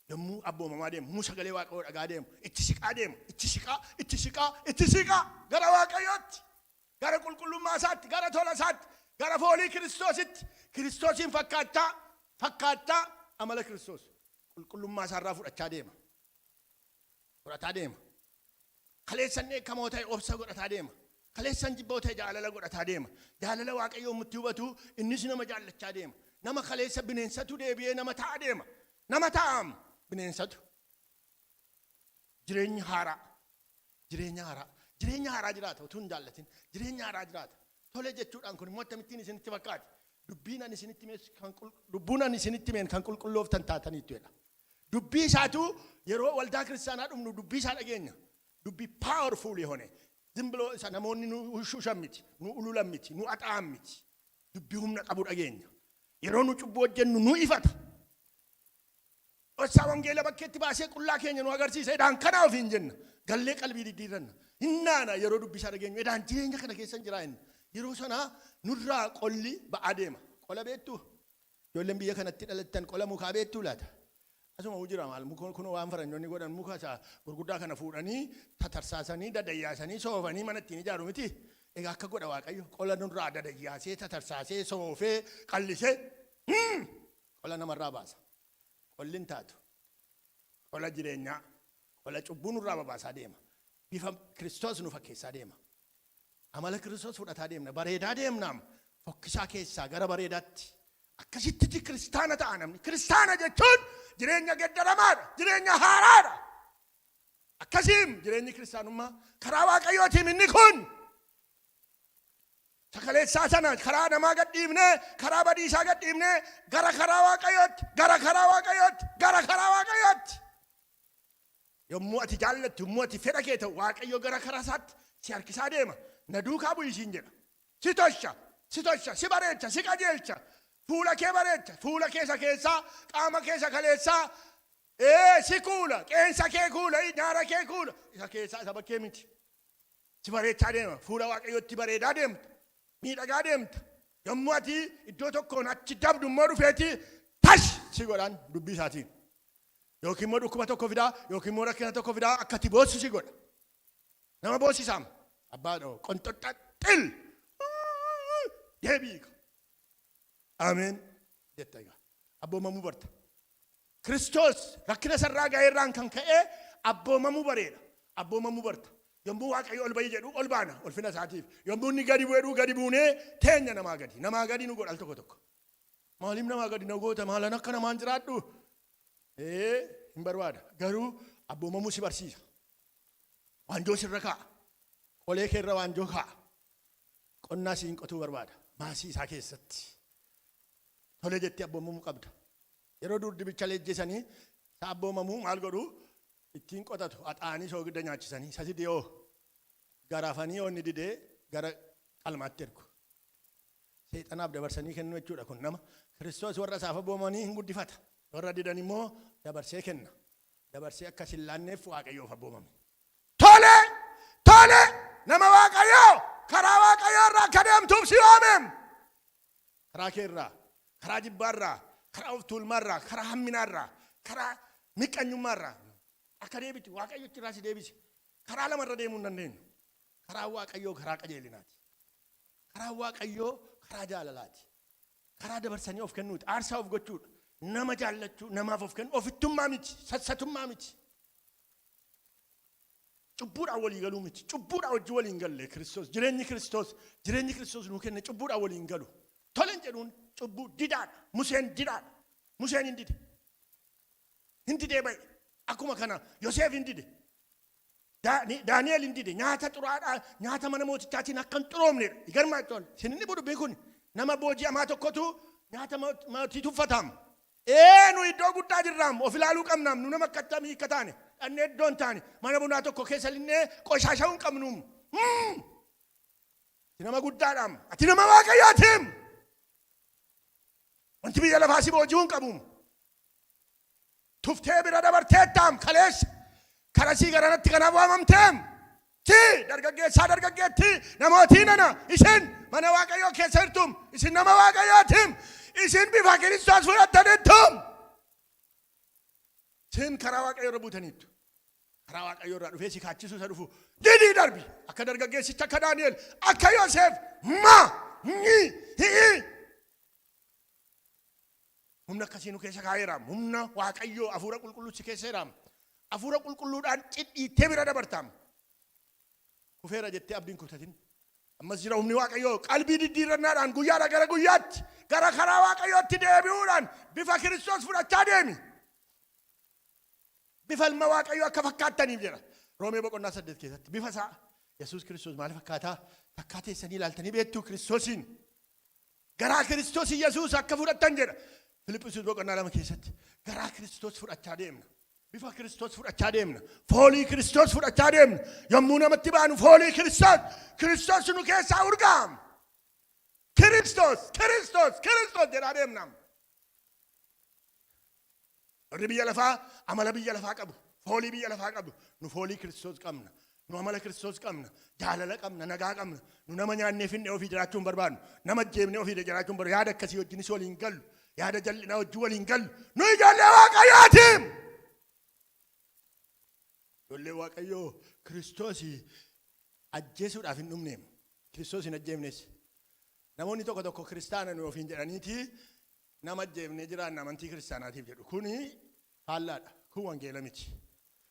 S3: Yommuu abboomamaa deemu, musa galee Waaqayyoo dhagaa deemu, itti siqaa deema, itti siqaa gara Waaqayyootti, gara qulqullummaa isaatti, gara tola isaatti, gara foolii Kiristoositti, Kiristoosiin fakkaattaa amala Kiristoos qulqullummaa isaarraa fudhachaa deema. Fudhataa deema. Kaleessan eekkamoo ta'e obsa godhataa deema. Kaleessan jibboo ta'e jaalala godhataa deema. Jaalala Waaqayyoo mutti hubatu innis nama jaallachaa deema. Nama kaleessa bineensatu deebi'ee nama ta'a deema. Nama ta'am bineensatu. Jireenya haaraa jiraata utuu hin jaallatin. Jireenya haaraa jiraata. Tole jechuudhaan kun immoo akkamittiin isinitti fakkaate. Dubbiin ani isinitti meen kan qulqullooftan taataniittuudha. Dubbii isaatu yeroo waldaa kiristaanaa dhumnu dubbii isaa dhageenya. Dubbii powerful yehone. Zimbiloo isa namoonni nu shushan miti, nu ululan miti, nu axaan miti. Dubbii humna qabu dhageenya. Yeroo nu cubbuu hojjennu nu ifata. Osaa wangeela bakkeetti baasee qullaa keenya nu agarsiisa. Edaan kana ofiin jenna. Gallee qalbii diddiiranna. Hinnaana yeroo dubbii isaa dhageenyu. Edaan jireenya kana keessa jira inni. Yeroo sanaa nurraa qolli ba'aa deema. Qola beektuu? Ijoolleen biyya kanatti dhalattan qola mukaa beektuu laata? Asuma ujira maal kun waan faranjoonni godhan muka isaa gurguddaa kana fuudhanii tatarsaasanii dadayyaasanii soofanii mana ittiin ijaaru miti. Egaa akka godha Waaqayyo qola nurraa dadayyaasee tatarsaasee soofee qallisee qola namarraa baasa. Qolli hin taatu. Qola jireenyaa. Qola cubbuu nurraa babaasaa deema. Bifa Kiristoos nu fakkeessaa deema. Amala Kiristoos fudhataa deemna. Bareedaa deemnaam. Fokkisaa keessaa gara bareedaatti. Akkasitti kiristaana ta'a namni. Kiristaana jechuun jireenya geddaramaadha. Jireenya haaraadha. Akkasiin jireenyi kiristaanummaa karaa Waaqayyootiin inni kun. Sakaleessaa sana karaa namaa gadhiifnee, karaa badiisaa gadhiifnee, gara karaa Waaqayyootti. Yommuu ati jaallattu, yommuu ati fedha kee ta'u, Waaqayyo gara karaa isaatti si harkisaa deema. Na duukaa bu'i isiin jedha. Si tosha, si bareecha, si qajeelcha. Fuula kee bareecha, fuula keessa keessaa, qaama keessa kaleessaa, si kuula, qeensa kee kuula, nyaara kee kuula. Isa keessaa isa bakkee miti. Si bareechaa deema, fuula Waaqayyootti bareedaa deemta. Miidhagaa deemta. Yommuu ati iddoo tokkoon achi dabdu immoo dhufeeti tash si godhaan dubbii isaatiin. Yookiin immoo dhukkuba tokko fidaa, yookiin immoo rakkina tokko fidaa akkati boossu si godha. Nama boossisaam. Abbaa dhoo qonxoxxaxxil. Deebii. Ameen. Jetta egaa. Abboomamuu barta. Kiristoos rakkina sarraa gaheerraan kan ka'e abboomamuu bareeda. Abboomamuu barta. Yommuu Waaqayyo ol bayi jedhu ol baana ulfina isaatiif. Yommuu inni gadi bu'edhu gadi buunee teenya namaa gadi. Namaa gadi nu godhal tokko tokko. Maaliif namaa gadi na goota maalan akka namaan jiraadhu? Hin barbaada. Garuu abboomamuu si barsiisa. Waanjoo sirra kaa'a. Qolee keerra waanjoo kaa'a. Qonnaa siin qotuu barbaada. Maasii isaa keessatti. Tole jettee abboomamuu qabda. Yeroo dur dibicha leenjisanii isa abboomamuu maal godhu? Ittiin qotatu haxaanii soogidda nyaachisanii sasi dhiyoo garaafanii onni didee gara qalmaatti ergu. Seexanaaf dabarsanii kennu jechuudha kun nama. Kiristoos warra isaaf abboomanii hin guddifata. Warra didan immoo dabarsee kenna. Dabarsee akka sillaanneef Waaqayyoof abboomame. Tole nama Waaqayyoo karaa Waaqayyoo irraa akka deemtuuf si waameem. Karaa keerraa, karaa jibbaarraa, karaa of tuulmaarraa, karaa hamminaarraa, karaa miqqanyummaarraa. Akka deebiti Waaqayyotti irraa si deebisi. Karaa lamarra deemuu hin dandeenyu. Karaa Waaqayyoo karaa qajeelinaati. Karaa Waaqayyoo karaa jaalalaati. Karaa dabarsanii of kennuuti. Aarsaa of gochuudha. Nama jaallachuu, namaaf of kennu, ofittummaa miti, sassatummaa miti. Cubbuudhaan walii galuu miti. Cubbuudhaan wajji waliin galle Kiristoos. Jireenyi Kiristoos nuu kenne cubbuudhaan waliin galu. Tolen jedhuun cubbuu didaadha. Museen didaadha. Museen hin dide. Hin didee bahe. Akkuma kana Yoseef hin dide. Daani'el hin dide. Nyaata xuraadhaa, nyaata mana mootichaatiin akka hin xuroomnedha. Igarmaa jechuun. Isin inni bodhu beekuni. Nama booji'amaa tokkotu nyaata mootii tuffatama. Nu iddoo guddaa jirraam of ilaaluu qabnaam nu nama akkattamii akka taane dhannee iddoon taane mana bunaa tokko keessa linnee qoshaasha'uu hin qabnuum. Ati nama guddaadhaam ati nama waaqayyootiim. Wanti biyya lafaa si boojii hin qabuum. Tuftee bira dabarteettaam kaleessa karasii garanatti kanaaf waamamteem. Dargaggeessaa dargaggeetti namootii nana isin mana waaqayyoo keessa jirtuum isin nama waaqayyootiim. Isin bifa Kiristoos fudhattaniittuum. Isin karaa waaqayyoo irra buutaniittu. Karaa waaqayyoo irraa dhufee si kaachisuu isa dhufu didii darbi akka dargaggeessicha akka Daani'el akka Yoosef humna akkasii nu keessa kaa'eeraam. Humna waaqayyoo hafuura qulqulluu si keessa jiraam. Hafuura qulqulluudhaan cidhiittee bira dabartaam. Kufeera jettee abdiin kutatin. Ammas jira humni waaqayyoo qalbii diddiirannaadhaan guyyaadhaa gara guyyaatti gara karaa waaqayyootti deebi'uudhaan bifa Kiristoos fudhachaa deemi. Bifa ilma waaqayyoo akka fakkaattaniif jedha. Roomee boqonnaa 8 keessatti bifa isaa Yesuus Kiristoos maal fakkaataa? Fakkaateessanii ilaaltanii beektuu Kiristoosiin. Garaa Kiristoos Yesuus akka fudhattan jedha. Filiphisius boqonnaa 2 keessatti garaa Kiristoos fudhachaa deemna. Bifa Kiristoos fudhachaa deemna. Foolii Kiristoos fudhachaa deemna. Yommuu namatti baanu foolii Kiristoos. Kiristoos nu keessaa urgaam. Kiristoos jedhaa deemnaam. Warri biyya lafaa amala biyya lafaa qabu. Foolii biyya lafaa qabu. Nu foolii Kiristoos qabna. Nu amala Kiristoos qabna. Jaalala qabna. Nagaa qabna. Nu nama nyaannee finnee ofii jiraachuu hin barbaannu. Nama jeebnee ofii jiraachuu hin barbaannu. Yaada akkasii wajjinis waliin gallu. Yaada jal'inaa wajjin waliin gallu. Nu ijoollee waaqayyootiim. Ijoollee waaqayyoo Kiristoos ajjeesuudhaaf hin dhumneem. Kiristoos hin ajjeefnes. Namoonni tokko tokko kiristaana nu ofiin jedhaniiti nama ajjeefnee jiraanna amantii kiristaanaatiif jedhu. Kuni faallaadha. Kun wangeela miti.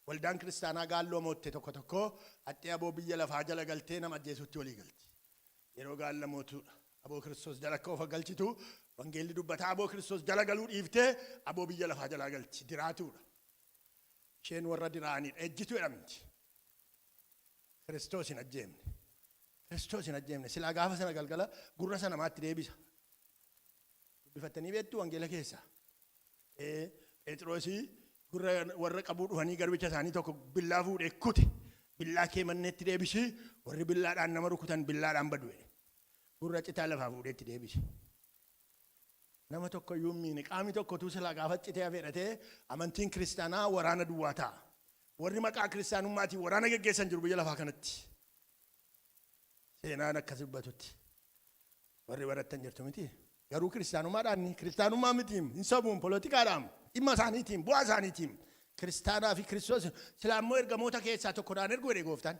S3: Waldaan kiristaanaa gaalloo mootte tokko tokko haxxee aboo biyya lafaa jala galtee nama ajjeesutti walii galti. Yeroo gaalla mootuudha. Aboo Kiristoos jala akka of galchitu wangeelli dubbataa aboo Kiristoos jala galuu dhiiftee aboo biyya lafaa jala galti. Diraatuudha. Isheen warra diraanidha. Ejjitu jedhamti. Kiristoos hin ajjeefne. Kiristoos hin ajjeefne. Silaa gaafa sana galgala gurra sana namaatti deebisa. Dubbifattanii beektuu wangeela keessa. Phexroosii gurra warra qabuu dhufanii garbicha isaanii tokko billaa fuudhee kute. Billaa kee manneetti deebisi. Warri billaadhaan nama rukutan billaadhaan badu. Gurra citaa lafaa fuudheetti deebisi. Nama tokko iyyuu miine qaamni tokko tu silaa gaafa citee fedhatee amantiin kiristaanaa waraana duwwaa ta'a. Warri maqaa kiristaanummaatiin waraana geggeessan jiru biyya lafaa kanatti. Seenaan akkas dubbatutti. Warri barattan jirtu miti. Garuu kiristaanummaadhaan kiristaanummaa mitiim hin sabuun poolotikaadhaan dhimma isaaniitiin bu'aa isaaniitiin kiristaanaa fi Kiristoos silaa immoo ergamoota keessaa tokkodhaan ergu jedhe gooftaan.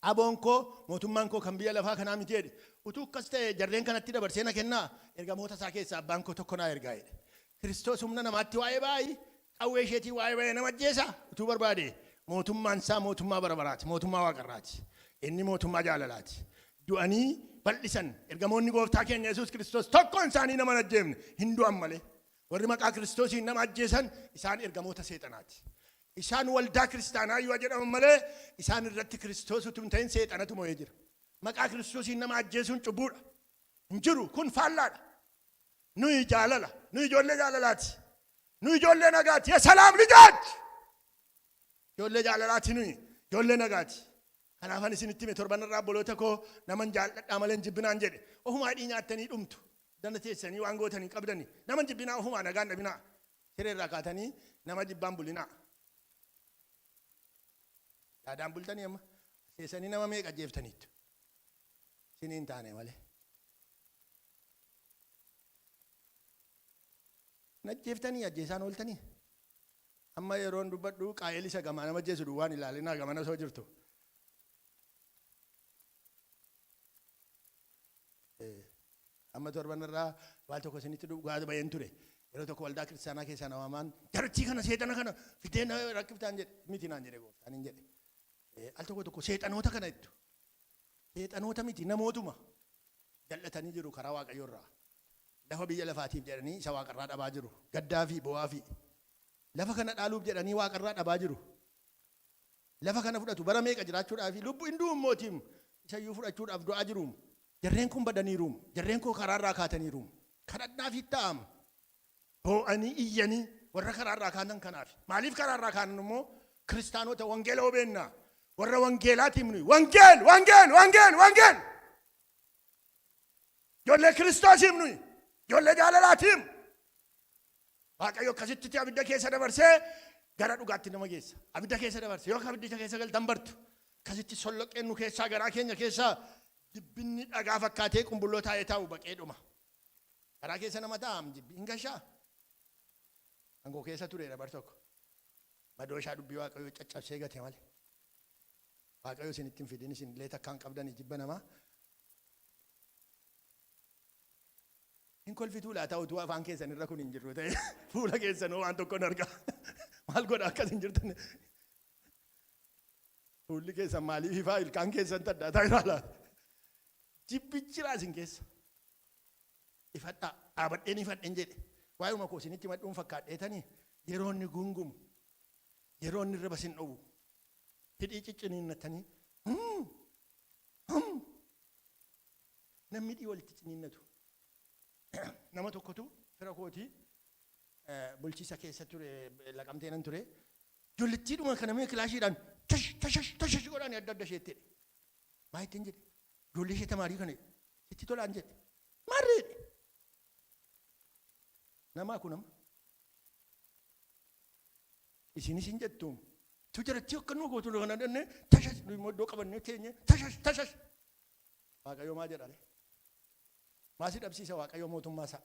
S3: Aboon koo mootummaan koo kan biyya lafaa kanaa miti jedhe. Utuu akkas ta'e jarreen kanatti dabarsee na kennaa ergamoota isaa keessaa abbaan koo tokko naa ergaa jedhe. Kiristoos humna namaatti waa'ee baay'ee qawwee isheetii waa'ee baay'ee nama ajjeesa utuu barbaade mootummaan isaa mootummaa bara baraati mootummaa waaqarraati. Inni mootummaa jaalalaati. Du'anii bal'isan ergamoonni gooftaa keenya Yesuus Kiristoos tokkoon isaanii nama ajjeefne hin du'an malee. Warri maqaa Kiristoosiin nama ajjeesan isaan ergamoota seexanaati. Isaan waldaa kiristaanaa yoo jedhaman malee isaan irratti Kiristoos utuu hin ta'in seexanatu moo'ee jira. Maqaa Kiristoosiin nama ajjeesuun cubbuudha. Hin jiru kun faallaadha. Nuyi jaalala. Nuyi ijoollee jaalalaati. Nuyi ijoollee nagaati. Salaam lijaati. Ijoollee jaalalaati nuyi. Ijoollee nagaati. Kanaafan isinitti hime torban irraa obboloota koo naman jaalladhaa malee jibbinaan jedhe. Ofumaa dhii nyaattanii dhumtu. Dana teessanii waan gootanii qabdanii. Naman jibbinaa ofumaa nagaan dhabinaa. Siree irraa kaatanii nama jibbaan bulinaa. Yaadaan bultanii amma seesanii nama meeqa ajjeeftaniittu. Siniin taane malee. Najjeeftanii ajjeesaan ooltanii. Amma yeroon dubbadhu qaayel isa gamaa nama ajjeesu duwwaan ilaalinaa gamana soo jirtu. Amma torban irraa waan tokko isinitti dhugaa bayan ture. Yeroo tokko waldaa kiristaanaa keessaa namaan jarachii kana seexana kana fidee rakkiftaan jedhe miti naan jedhe gooftaan hin jedhe. Al tokko seexanoota kana jettu. Seexanoota miti namootuma jal'atanii jiru karaa waaqayyoo irraa. Lafa biyya lafaatiif jedhanii isa waaqarraa dhabaa jiru. Gaddaa fi bo'aa fi lafa kana dhaaluuf jedhanii waaqarraa dhabaa jiru. Lafa kana fudhatu bara meeqa jiraachuudhaaf lubbu hinduu mootiim isayyuu fudhachuudhaaf du'aa jiru. Jarreen kun badaniiru. Jarreen koo karaarraa kaataniiru. Kadhadhaaf itti ta'am. boo'anii iyyanii warra karaarraa kaanan kanaaf. Maaliif karaarraa kaanan immoo kiristaanota wangeela obeennaa warra wangeelaatiin nuyi wangeel. Ijoollee Kiristoosiif nuyi ijoollee jaalalaatiif. Waaqayyo akkasitti abidda keessa dabarsee gara dhugaatti nama geessa. Abidda keessa dabarse yoo abidda keessa galtan bartu akkasitti solloqeen nu keessaa garaa keenya keessaa dibbinni dhagaa fakkaatee qumbulloo taa'ee taa'u baqee dhuma. Garaa keessa nama taa'am jibbi hin gashaa. Angoo keessa ture dabar tokko. Madooshaa dubbii Waaqayyo caccabsee gate malee. Waaqayyo isin ittiin fidin isin illee takkaan qabdanii jibba namaa. In kolfituu laa ta'utu afaan keessan irra kun hin jirru ta'e fuula keessan waan tokko hin argaa. Maal godha akkas hin jirtan. Fuulli keessan maaliif ifaa ilkaan keessan taddaa ta'e ilaala. Jibbichiraa isin keessa. Ifadhaa dhaabadheen ifadheen jedhe. Waa'uma koo isinitti madhuun fakkaadheetanii yeroo inni gungumu yeroo inni riba sin dhowu hidhii cicciniinnatanii namni dhii walitti ciniinnatu. Nama tokkotu fira kootii bulchiisa keessa ture laqamteenan ture ijoollettiidhuma kanamee kilaashiidhaan tashash godhaan adda adda isheetti jedhe. Maa ittiin jedhe ijoollee ishee tamaarii kana itti tolaan jedhe maarreedhe. Namaa kunama isinis hin jettuum tu jiratti akka nu gootu kana danne tashash nu immoo iddoo qabannee teenye tashash. Waaqayyo maa jedhale maasi dhabsiisa Waaqayyo mootummaa isaa.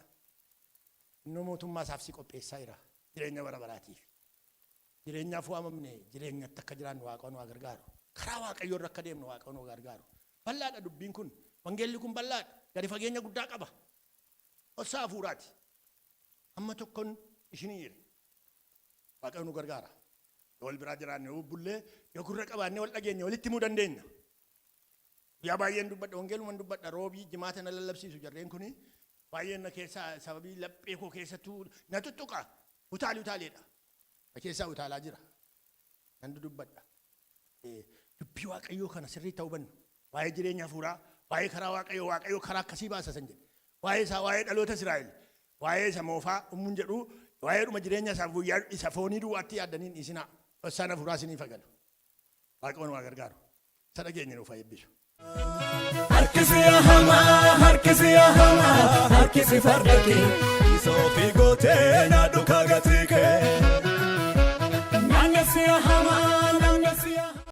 S3: Inni mootummaa isaaf si qopheessaa jira jireenya bara baraatiif. Jireenyaaf waamamne jireenyatti akka jiraannu Waaqayyo nu gargaaru. Karaa Waaqayyo irra akka deemnu Waaqayyo nu gargaaru. Bal'aadha dubbiin kun. Wangeelli kun bal'aadha. Gadi fageenya guddaa qaba. Ossaa hafuuraati. Amma tokkoon ishinii jire. Waaqayyo nu gargaara. Wal biraa jiraanne bullee yoo gurra qabaanne wal dhageenya walitti himuu dandeenya. Yaa baay'een dubbadha wangeelumaan dubbadha roobii jimaata na lallabsiisu jarreen kuni baay'een na keessaa sababii laphee koo keessattuu na tuttuqa utaaleedha. Na keessaa utaalaa jira. Nan dubbadha. Dubbii Waaqayyoo kana sirrii ta'uu bannu. Waa'ee jireenya hafuuraa, waa'ee karaa Waaqayyoo karaa akkasii baasa san jedhe. Waa'ee isaa waa'ee dhaloota Israa'el. Waa'ee isa moofaa ummuun jedhu waa'ee dhuma jireenya isaaf guyyaa isa foonii duwwaatti yaaddaniin dhiisinaa. Osaan hafuuraa isinii fagalu. Waaqayyoon waa gargaaru. Isa dhageenya nuuf haa eebbisu.
S2: Harkisi farda kee.
S1: Isoo fi